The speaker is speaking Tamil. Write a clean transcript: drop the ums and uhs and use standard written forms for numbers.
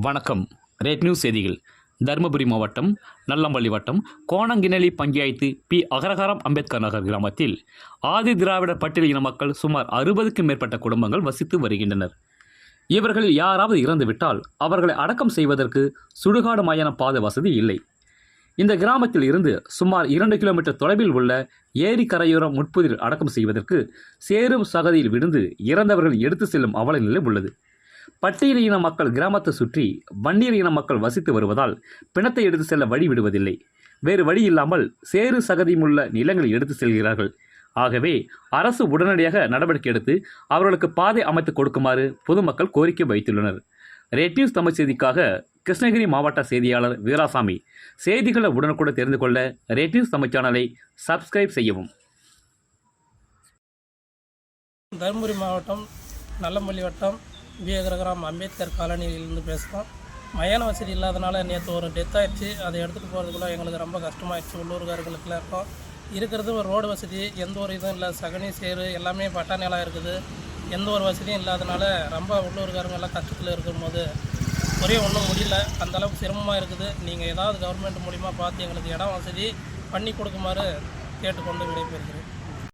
வணக்கம். ரேட் நியூஸ் செய்திகள். தருமபுரி மாவட்டம் நல்லம்பள்ளி வட்டம் கோணங்கிணலி பஞ்சாயத்து பி. அகரகாரம் அம்பேத்கர் நகர் கிராமத்தில் ஆதி திராவிடர் பட்டியல் இன மக்கள் சுமார் 60க்கும் மேற்பட்ட குடும்பங்கள் வசித்து வருகின்றனர். இவர்களில் யாராவது இறந்துவிட்டால் அவர்களை அடக்கம் செய்வதற்கு சுடுகாடு மயான பாதை வசதி இல்லை. இந்த கிராமத்தில் இருந்து சுமார் 2 கிலோமீட்டர் தொலைவில் உள்ள ஏரி கரையோரம் முட்புதில் அடக்கம் செய்வதற்கு சேரும் சகதியில் விழுந்து இறந்தவர்கள் எடுத்து செல்லும் அவல நிலை உள்ளது. பட்டியல் இன மக்கள் கிராமத்தை சுற்றி வன்னியர் இன மக்கள் வசித்து வருவதால் பிணத்தை எடுத்து செல்ல வழி விடுவதில்லை. வேறு வழி இல்லாமல் சேறு சகதியுமுள்ள நிலங்களை எடுத்து செல்கிறார்கள். ஆகவே அரசு உடனடியாக நடவடிக்கை எடுத்து அவர்களுக்கு பாதை அமைத்து கொடுக்குமாறு பொதுமக்கள் கோரிக்கை வைத்துள்ளனர். ரேட் நியூஸ் தமிழ் செய்திக்காக கிருஷ்ணகிரி மாவட்ட செய்தியாளர் வீராசாமி. செய்திகளை உடனுக்குடன் தெரிந்து கொள்ள ரேட் நியூஸ் தமிழ் சேனலை சப்ஸ்கிரைப் செய்யவும். தருமபுரி மாவட்டம் நல்லம்பள்ளி வட்டம் பி. அகரகாரம் அம்பேத்கர் காலனியிலிருந்து பேசுகிறோம். மயான வசதி இல்லாதனால நேற்று ஒரு டெத் ஆகிடுச்சு. அதை எடுத்துகிட்டு போகிறதுக்குள்ள எங்களுக்கு ரொம்ப கஷ்டமாகிடுச்சு. உள்ளூர்காரர்களுக்குலாம் இருக்கும். இருக்கிறது ஒரு ரோடு வசதி எந்த ஒரு இதுவும் இல்லை. சகனி சேரு எல்லாமே பட்டா நிலம் இருக்குது. எந்த ஒரு வசதியும் இல்லாதனால ரொம்ப உள்ளூர்காரங்கெல்லாம் கஷ்டத்தில் இருக்கும்போது ஒரே ஒன்றும் முடியல. அந்தளவுக்கு சிரமமாக இருக்குது. நீங்கள் ஏதாவது கவர்மெண்ட் மூலிமா பார்த்து எங்களுக்கு இடம் வசதி பண்ணி கொடுக்குமாறு கேட்டுக்கொண்டு விடைபெறுகிறேன்.